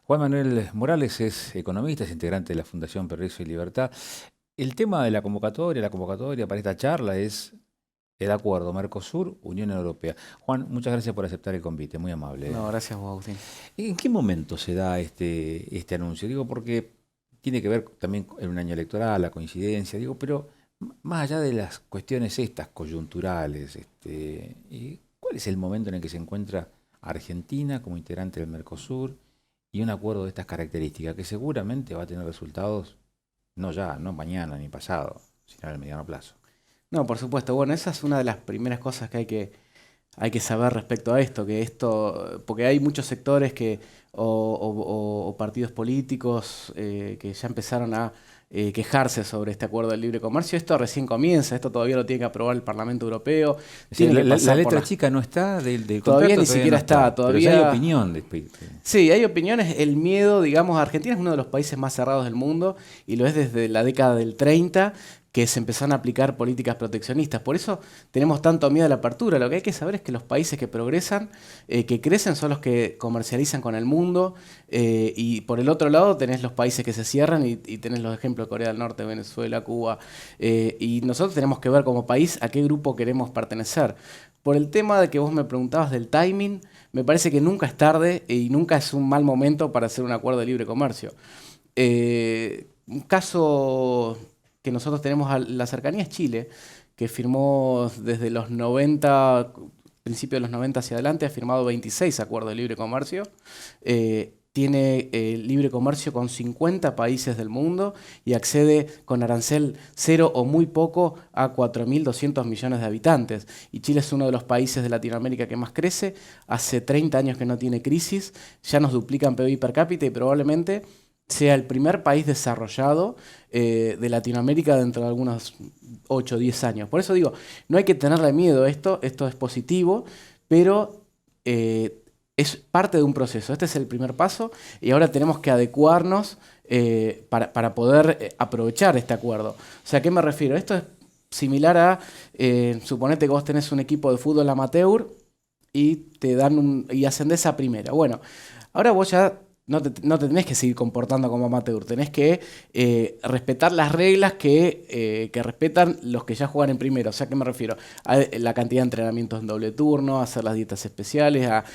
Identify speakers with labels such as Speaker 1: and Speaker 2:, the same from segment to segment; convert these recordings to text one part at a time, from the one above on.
Speaker 1: Juan Manuel Morales es economista, es integrante de la Fundación Progreso y Libertad. El tema de la convocatoria para esta charla es el acuerdo Mercosur-Unión Europea. Juan, muchas gracias por aceptar el convite, muy amable.
Speaker 2: No, gracias vos, Agustín.
Speaker 1: ¿En qué momento se da este anuncio? Digo, porque tiene que ver también en un año electoral, la coincidencia, digo, pero más allá de las cuestiones estas coyunturales, ¿y cuál es el momento en el que se encuentra Argentina como integrante del Mercosur y un acuerdo de estas características que seguramente va a tener resultados no ya, no mañana ni pasado, sino a el mediano plazo?
Speaker 2: No, por supuesto. Bueno, esa es una de las primeras cosas que hay que saber respecto a esto, porque hay muchos sectores o partidos políticos que ya empezaron a quejarse sobre este acuerdo de libre comercio. Esto recién comienza, esto todavía lo tiene que aprobar el Parlamento Europeo.
Speaker 1: Es decir,
Speaker 2: Tiene que
Speaker 1: la
Speaker 2: pasar por
Speaker 1: letra chica no está del
Speaker 2: Todavía
Speaker 1: contrato,
Speaker 2: ni
Speaker 1: todavía no
Speaker 2: siquiera está,
Speaker 1: pero ya hay
Speaker 2: todavía.
Speaker 1: opinión.
Speaker 2: Sí, hay opiniones. El miedo, digamos, Argentina es uno de los países más cerrados del mundo y lo es desde la década del 30 que se empezaron a aplicar políticas proteccionistas. Por eso tenemos tanto miedo a la apertura. Lo que hay que saber es que los países que progresan, que crecen, son los que comercializan con el mundo. Y por el otro lado tenés los países que se cierran y tenés los ejemplos de Corea del Norte, Venezuela, Cuba. Y nosotros tenemos que ver como país a qué grupo queremos pertenecer. Por el tema de que vos me preguntabas del timing, me parece que nunca es tarde y nunca es un mal momento para hacer un acuerdo de libre comercio. Un caso que nosotros tenemos a la cercanía es Chile, que firmó desde los 90, principios de los 90 hacia adelante, ha firmado 26 acuerdos de libre comercio. Tiene libre comercio con 50 países del mundo y accede con arancel cero o muy poco a 4.200 millones de habitantes. Y Chile es uno de los países de Latinoamérica que más crece, hace 30 años que no tiene crisis, ya nos duplican PIB per cápita y probablemente sea el primer país desarrollado de Latinoamérica dentro de algunos 8 o 10 años. Por eso digo, no hay que tenerle miedo a esto es positivo, pero es parte de un proceso. Este es el primer paso y ahora tenemos que adecuarnos para poder aprovechar este acuerdo. O sea, ¿a qué me refiero? Esto es similar a, suponete que vos tenés un equipo de fútbol amateur y te dan y ascendés a primera. Bueno, ahora vos ya no te tenés que seguir comportando como amateur, tenés que respetar las reglas que respetan los que ya juegan en primera. O sea, ¿a qué me refiero? A la cantidad de entrenamientos en doble turno, a hacer las dietas especiales, a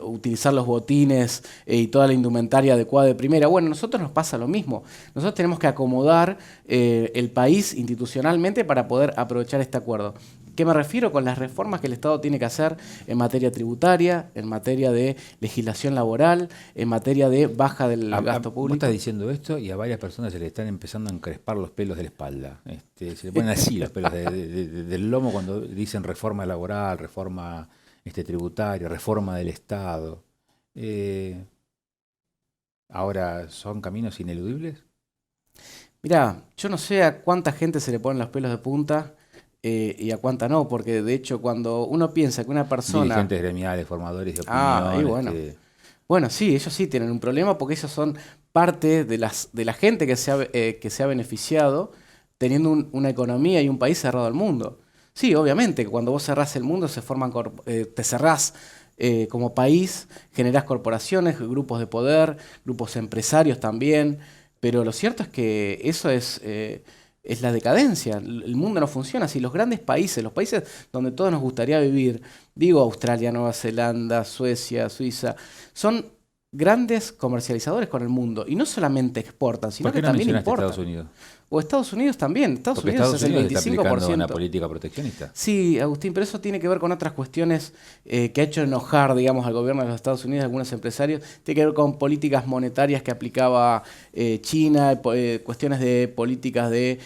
Speaker 2: utilizar los botines y toda la indumentaria adecuada de primera. Bueno, a nosotros nos pasa lo mismo. Nosotros tenemos que acomodar el país institucionalmente para poder aprovechar este acuerdo. ¿Qué me refiero? Con las reformas que el Estado tiene que hacer en materia tributaria, en materia de legislación laboral, en materia de baja del gasto
Speaker 1: Vos
Speaker 2: público.
Speaker 1: estás diciendo esto y a varias personas se le están empezando a encrespar los pelos de la espalda. Se le ponen así los pelos del lomo cuando dicen reforma laboral, reforma tributaria, reforma del Estado. Eh, Ahora, ¿son caminos ineludibles?
Speaker 2: Mirá, yo no sé a cuánta gente se le ponen los pelos de punta y a cuánta no, porque de hecho cuando uno piensa que una persona...
Speaker 1: Dirigentes gremiales, formadores de
Speaker 2: Ah, y
Speaker 1: opinión.
Speaker 2: bueno. Bueno, sí, ellos sí tienen un problema porque ellos son parte de la gente que se ha beneficiado teniendo una economía y un país cerrado al mundo. Sí, obviamente, que cuando vos cerrás el mundo te cerrás como país, generás corporaciones, grupos de poder, grupos empresarios también, pero lo cierto es que eso es la decadencia. El mundo no funciona así. Los grandes países, los países donde todos nos gustaría vivir, digo Australia, Nueva Zelanda, Suecia, Suiza, son grandes comercializadores con el mundo y no solamente exportan, sino
Speaker 1: ¿Por qué
Speaker 2: que
Speaker 1: no
Speaker 2: también
Speaker 1: mencionaste
Speaker 2: importan.
Speaker 1: Estados Unidos?
Speaker 2: O Estados Unidos también. Estados
Speaker 1: Porque
Speaker 2: Unidos
Speaker 1: Estados
Speaker 2: es el
Speaker 1: Unidos está aplicando una
Speaker 2: 25%.
Speaker 1: política proteccionista.
Speaker 2: Sí, Agustín, pero eso tiene que ver con otras cuestiones que ha hecho enojar, digamos, al gobierno de los Estados Unidos, a algunos empresarios. Tiene que ver con políticas monetarias que aplicaba China, cuestiones de políticas de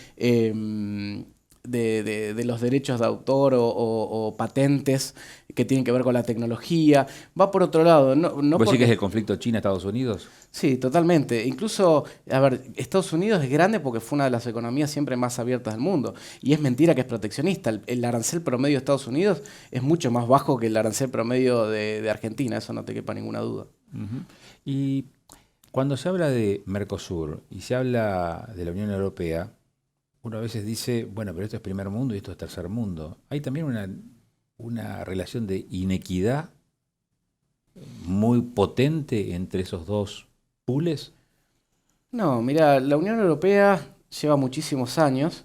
Speaker 2: los derechos de autor o patentes que tienen que ver con la tecnología. Va por otro lado, no
Speaker 1: ¿Vos sí que es
Speaker 2: porque...
Speaker 1: el conflicto China-Estados Unidos?
Speaker 2: Sí, totalmente. Incluso, a ver, Estados Unidos es grande porque fue una de las economías siempre más abiertas del mundo. Y es mentira que es proteccionista. El arancel promedio de Estados Unidos es mucho más bajo que el arancel promedio de Argentina, eso no te quepa ninguna duda.
Speaker 1: Ujú. Y cuando se habla de Mercosur y se habla de la Unión Europea, uno a veces dice, bueno, pero esto es primer mundo y esto es tercer mundo. Hay también una relación de inequidad muy potente entre esos dos pools?
Speaker 2: No, mira, la Unión Europea lleva muchísimos años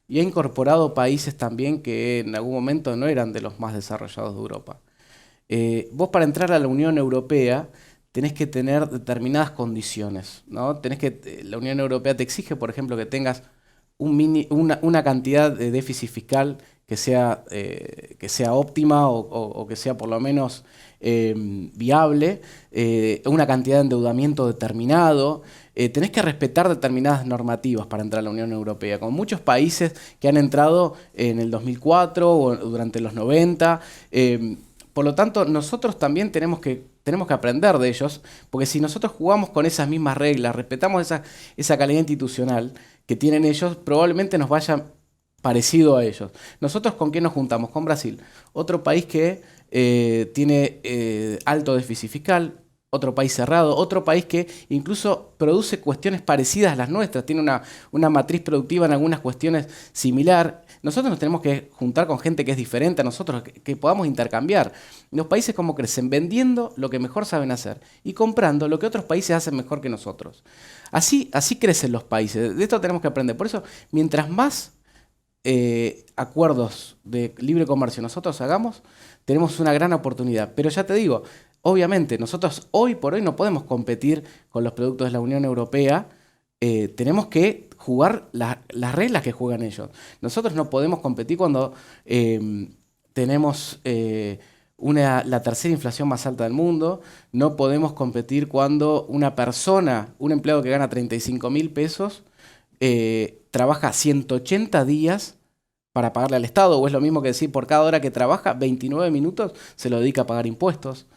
Speaker 2: y ha incorporado países también que en algún momento no eran de los más desarrollados de Europa. Vos para entrar a la Unión Europea tenés que tener determinadas condiciones, ¿no? La Unión Europea te exige, por ejemplo, que tengas una cantidad de déficit fiscal que sea óptima o que sea por lo menos viable, una cantidad de endeudamiento determinado. Tenés que respetar determinadas normativas para entrar a la Unión Europea, como muchos países que han entrado en el 2004 o durante los 90. Por lo tanto, nosotros también tenemos que aprender de ellos, porque si nosotros jugamos con esas mismas reglas, respetamos esa calidad institucional que tienen ellos, probablemente nos vaya parecido a ellos. ¿Nosotros con qué nos juntamos? Con Brasil, otro país que tiene alto déficit fiscal, otro país cerrado, otro país que incluso produce cuestiones parecidas a las nuestras, tiene una matriz productiva en algunas cuestiones similar. Nosotros nos tenemos que juntar con gente que es diferente a nosotros, que podamos intercambiar. Los países cómo crecen, vendiendo lo que mejor saben hacer y comprando lo que otros países hacen mejor que nosotros. Así crecen los países, de esto tenemos que aprender. Por eso, mientras más acuerdos de libre comercio nosotros hagamos, tenemos una gran oportunidad. Pero ya te digo, obviamente nosotros hoy por hoy no podemos competir con los productos de la Unión Europea. Tenemos que jugar las reglas que juegan ellos. Nosotros no podemos competir cuando tenemos la tercera inflación más alta del mundo. No podemos competir cuando un empleado que gana 35.000 pesos, trabaja 180 días para pagarle al Estado, o es lo mismo que decir por cada hora que trabaja, 29 minutos se lo dedica a pagar impuestos.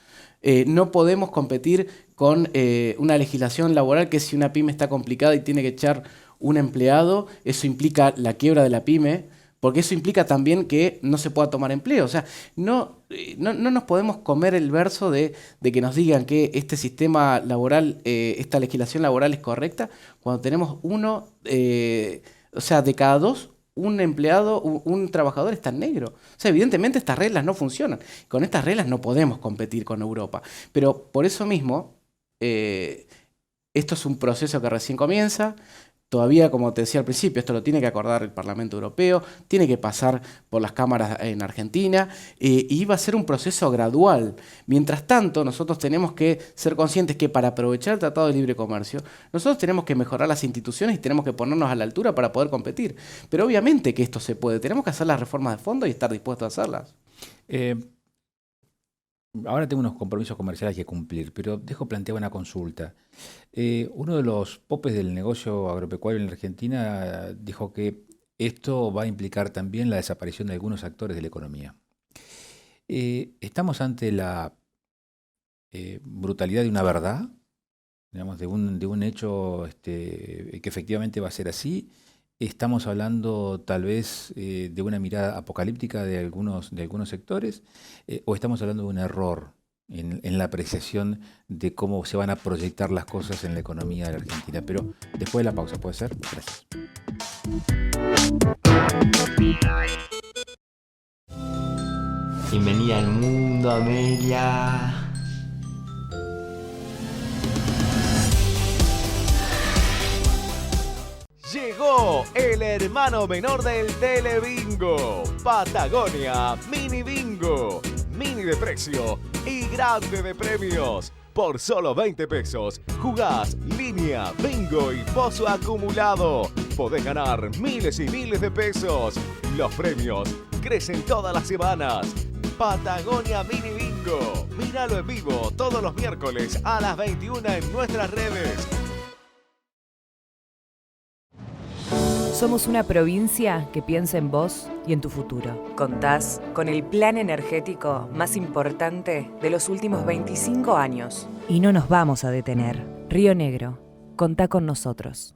Speaker 2: No podemos competir con una legislación laboral que si una pyme está complicada y tiene que echar un empleado, eso implica la quiebra de la pyme, porque eso implica también que no se pueda tomar empleo. O sea, no nos podemos comer el verso de que nos digan que este sistema laboral, esta legislación laboral es correcta, cuando tenemos de cada dos, un empleado, un trabajador está en negro. O sea, evidentemente estas reglas no funcionan. Con estas reglas no podemos competir con Europa. Pero por eso mismo, esto es un proceso que recién comienza. Todavía, como te decía al principio, esto lo tiene que acordar el Parlamento Europeo, tiene que pasar por las cámaras en Argentina y va a ser un proceso gradual. Mientras tanto, nosotros tenemos que ser conscientes que para aprovechar el Tratado de Libre Comercio, nosotros tenemos que mejorar las instituciones y tenemos que ponernos a la altura para poder competir. Pero obviamente que esto se puede, tenemos que hacer las reformas de fondo y estar dispuestos a hacerlas.
Speaker 1: Ahora tengo unos compromisos comerciales que cumplir, pero dejo plantear una consulta. Uno de los popes del negocio agropecuario en la Argentina dijo que esto va a implicar también la desaparición de algunos actores de la economía. ¿Estamos ante la brutalidad de una verdad, digamos, de un hecho que efectivamente va a ser así? ¿Estamos hablando tal vez de una mirada apocalíptica de algunos sectores? ¿O estamos hablando de un error en la apreciación de cómo se van a proyectar las cosas en la economía de la Argentina? Pero después de la pausa, ¿puede ser? Gracias.
Speaker 3: Bienvenida al mundo, Amelia.
Speaker 4: Llegó el hermano menor del Telebingo, Patagonia Mini Bingo. Mini de precio y grande de premios. Por solo 20 pesos, jugás línea, bingo y pozo acumulado. Podés ganar miles y miles de pesos. Los premios crecen todas las semanas. Patagonia Mini Bingo. Míralo en vivo todos los miércoles a las 21 en nuestras redes.
Speaker 5: Somos una provincia que piensa en vos y en tu futuro. Contás con el plan energético más importante de los últimos 25 años. Y no nos vamos a detener. Río Negro, contá con nosotros.